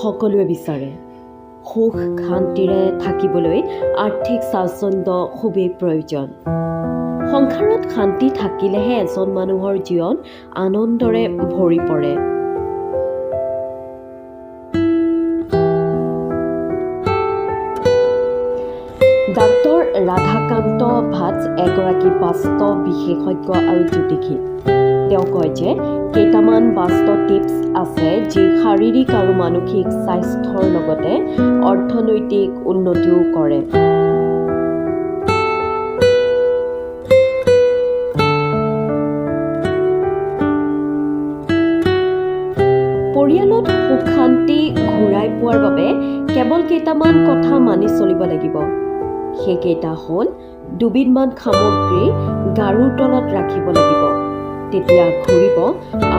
সকলোৱে বিচাৰে। সুখ শান্তিৰে থাকিবলৈ আৰ্থিক স্বাচ্ছন্দ্য খুবেই প্ৰয়োজন। সংসাৰত শান্তি থাকিলেহে এজন মানুহৰ জীৱন আনন্দৰে ভৰি পৰে। ডাক্তৰ ৰাধাকান্ত ভাট এগৰাকী বাস্তৱ বিশেষজ্ঞ আৰু জ্যোতিষী। তেওঁ কয় যে কেইটামান বাস্তৱ টিপছ আছে যি শাৰীৰিক আৰু মানসিক স্বাস্থ্যৰ লগতে অৰ্থনৈতিক উন্নতিও কৰে। পৰিয়ালত সুখ শান্তি ঘূৰাই পোৱাৰ বাবে কেৱল কেইটামান কথা মানি চলিব লাগিব। সেইকেইটা হ'ল দুবিধমান সামগ্ৰী গাৰুৰ তলত ৰাখিব লাগিব, তেতিয়া ঘূৰিব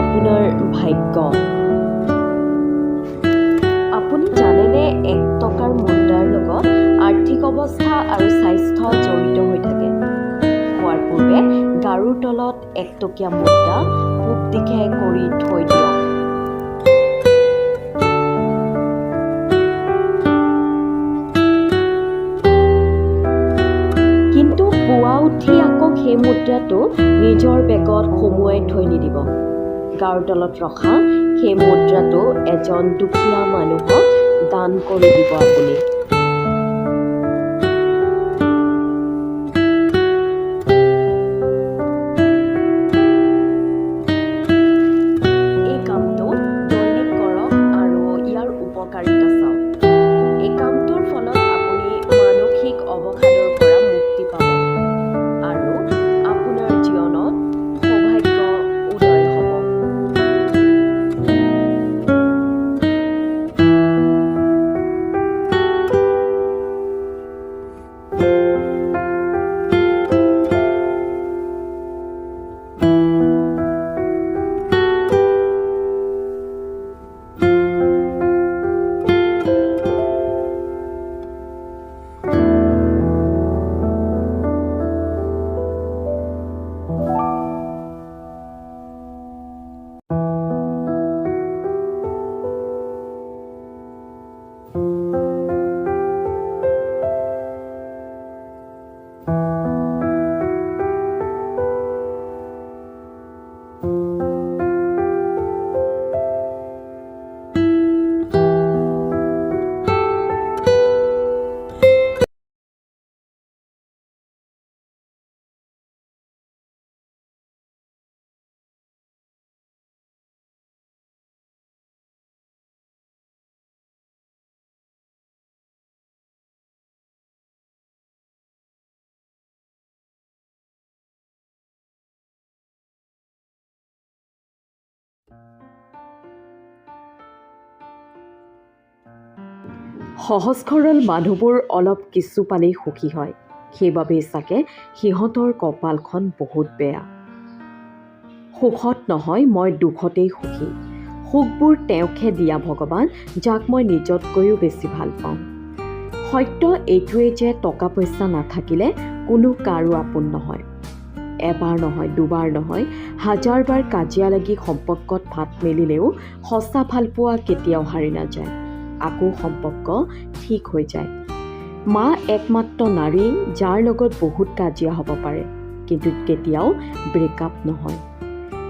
আপোনাৰ ভাগ্য। আপুনি জানেনে 1 টকাৰ মুদ্ৰাৰ লগত আৰ্থিক অৱস্থা আৰু স্বাস্থ্য জড়িত হৈ থাকে। খোৱাৰ পূৰ্বে গাৰুৰ তলত 1 টকীয়া মুদ্ৰা পূব দিশে কৰি থৈ দিয়ক। কিন্তু পুৱা উঠি আকৌ সেই মুদ্ৰাটো নিজৰ বেগত সুমুৱাই থৈ নিদিব। গাৰুৰ তলত ৰখা সেই মুদ্ৰাটো এজন দুখীয়া মানুহক দান কৰি দিব আপুনি। এই কামটো দৈনিক কৰক আৰু ইয়াৰ উপকাৰিতা চাওক। এই কামটোৰ ফলত আপুনি মানসিক অৱসাদৰ পৰা মুক্তি পাব আৰু আপোনাৰ জীৱনত সৌভাগ্য উদয় হ'ব। সহজ সৰল মানুহবোৰ অলপ কিছু পালেই সুখী হয়। সেইবাবেই চাগে সিহঁতৰ কপালখন বহুত বেয়া। সুখত নহয়, মই দুখতেই সুখী। সুখবোৰ তেওঁকহে দিয়া ভগৱান, যাক মই নিজতকৈও বেছি ভাল পাওঁ। সত্য এইটোৱেই যে টকা পইচা নাথাকিলে কোনো কাৰো আপোন নহয়। এবাৰ নহয়, দুবাৰ নহয়, 1000 বাৰ কাজিয়া লাগি সম্পৰ্কত ফাট মেলিলেও সঁচা ভালপোৱা কেতিয়াও হাৰি নাযায়। আকৌ সম্পৰ্ক ঠিক হৈ যায়। মা একমাত্ৰ নাৰী যাৰ লগত বহুত কাজিয়া হ'ব পাৰে, কিন্তু কেতিয়াও ব্ৰেকআপ নহয়।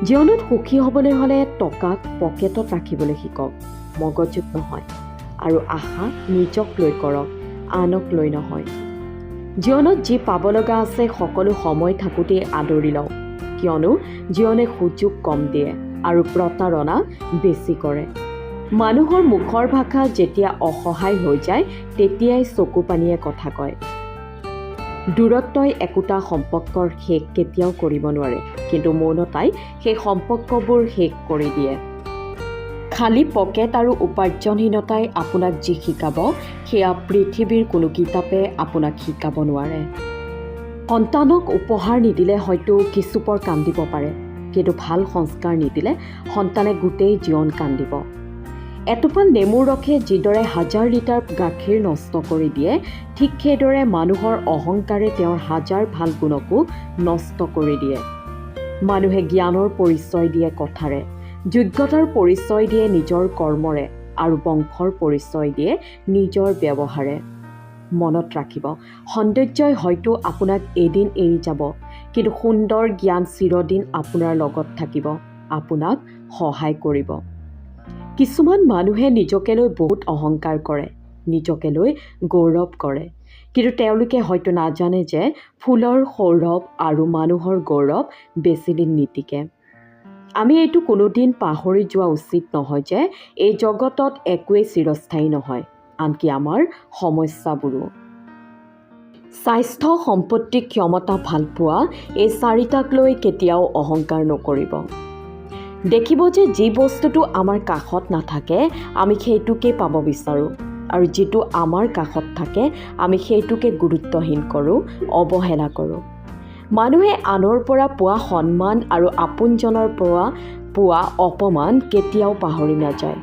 জীৱনত সুখী হ'বলৈ হ'লে টকাক পকেটত ৰাখিবলৈ শিকক, মগজুত নহয়। আৰু আশা নিজক লৈ কৰক, আনক লৈ নহয়। জীৱনত যি পাব লগা আছে সকলো সময় থাকোঁতেই আদৰি লওক, কিয়নো জীৱনে সুযোগ কম দিয়ে আৰু প্ৰতাৰণা বেছি কৰে। মানুহৰ মুখৰ ভাষা যেতিয়া অসহায় হৈ যায় তেতিয়াই চকু পানীয়ে কথা কয়। দূৰত্বই একোটা সম্পৰ্কৰ শেষ কেতিয়াও কৰিব নোৱাৰে, কিন্তু মৌনতাই সেই সম্পৰ্কবোৰ শেষ কৰি দিয়ে। খালী পকেট আৰু উপাৰ্জনহীনতাই আপোনাক যি শিকাব সেয়া পৃথিৱীৰ কোনো কিতাপে আপোনাক শিকাব নোৱাৰে। সন্তানক উপহাৰ নিদিলে হয়তো কিছুপৰ কান্দিব পাৰে, কিন্তু ভাল সংস্কাৰ নিদিলে সন্তানে গোটেই জীৱন কান্দিব। এটোপাল নেমুৰ ৰসে যিদৰে 1000 লিটাৰ গাখীৰ নষ্ট কৰি দিয়ে, ঠিক সেইদৰে মানুহৰ অহংকাৰে তেওঁৰ 1000 ভাল গুণকো নষ্ট কৰি দিয়ে। মানুহে জ্ঞানৰ পৰিচয় দিয়ে কথাৰে, যোগ্যতাৰ পৰিচয় দিয়ে নিজৰ কৰ্মৰে, আৰু বংশৰ পৰিচয় দিয়ে নিজৰ ব্যৱহাৰে। মনত ৰাখিব, সৌন্দৰ্যই হয়তো আপোনাক এদিন এৰি যাব, কিন্তু সুন্দৰ জ্ঞান চিৰদিন আপোনাৰ লগত থাকিব, আপোনাক সহায় কৰিব। কিছুমান মানুহে নিজকে লৈ বহুত অহংকাৰ কৰে, নিজকে লৈ গৌৰৱ কৰে, কিন্তু তেওঁলোকে হয়তো নাজানে যে ফুলৰ সৌৰভ আৰু মানুহৰ গৌৰৱ বেছিদিন নিটিকে। আমি এইটো কোনোদিন পাহৰি যোৱা উচিত নহয় যে এই জগতত একোৱেই চিৰস্থায়ী নহয়, আনকি আমাৰ সমস্যাবোৰো। স্বাস্থ্য, সম্পত্তি, ক্ষমতা, ভালপোৱা এই চাৰিটাক লৈ কেতিয়াও অহংকাৰ নকৰিব। দেখিব যে যি বস্তুটো আমাৰ কাষত নাথাকে আমি সেইটোকে পাব বিচাৰোঁ, আৰু যিটো আমাৰ কাষত থাকে আমি সেইটোকে গুৰুত্বহীন কৰোঁ, অৱহেলা কৰোঁ। মানুহে আনৰ পৰা পোৱা সন্মান আৰু আপোনজনৰ পৰা পোৱা অপমান কেতিয়াও পাহৰি নাযায়।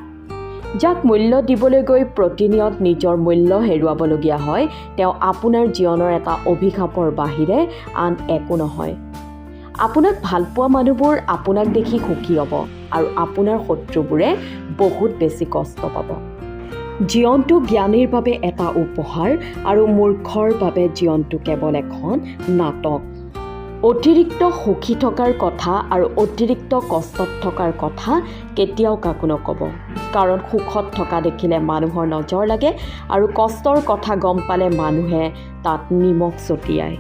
যাক মূল্য দিবলৈ গৈ প্ৰতিনিয়ত নিজৰ মূল্য হেৰুৱাবলগীয়া হয়, তেওঁ আপোনাৰ জীৱনৰ এটা অভিশাপৰ বাহিৰে আন একো নহয়। আপোনাক ভালপোৱা মানুহবোৰ আপোনাক দেখি সুখী হ'ব, আৰু আপোনাৰ শত্ৰুবোৰে বহুত বেছি কষ্ট পাব। জীৱনটো জ্ঞানীৰ বাবে এটা উপহাৰ, আৰু মূৰ্খৰ বাবে জীৱনটো কেৱল এখন নাটক। অতিৰিক্ত সুখী থকাৰ কথা আৰু অতিৰিক্ত কষ্টত থকাৰ কথা কেতিয়াও কাকো নক'ব, কাৰণ সুখত থকা দেখিলে মানুহৰ নজৰ লাগে, আৰু কষ্টৰ কথা গম পালে মানুহে তাত নিমখ ছটিয়ায়।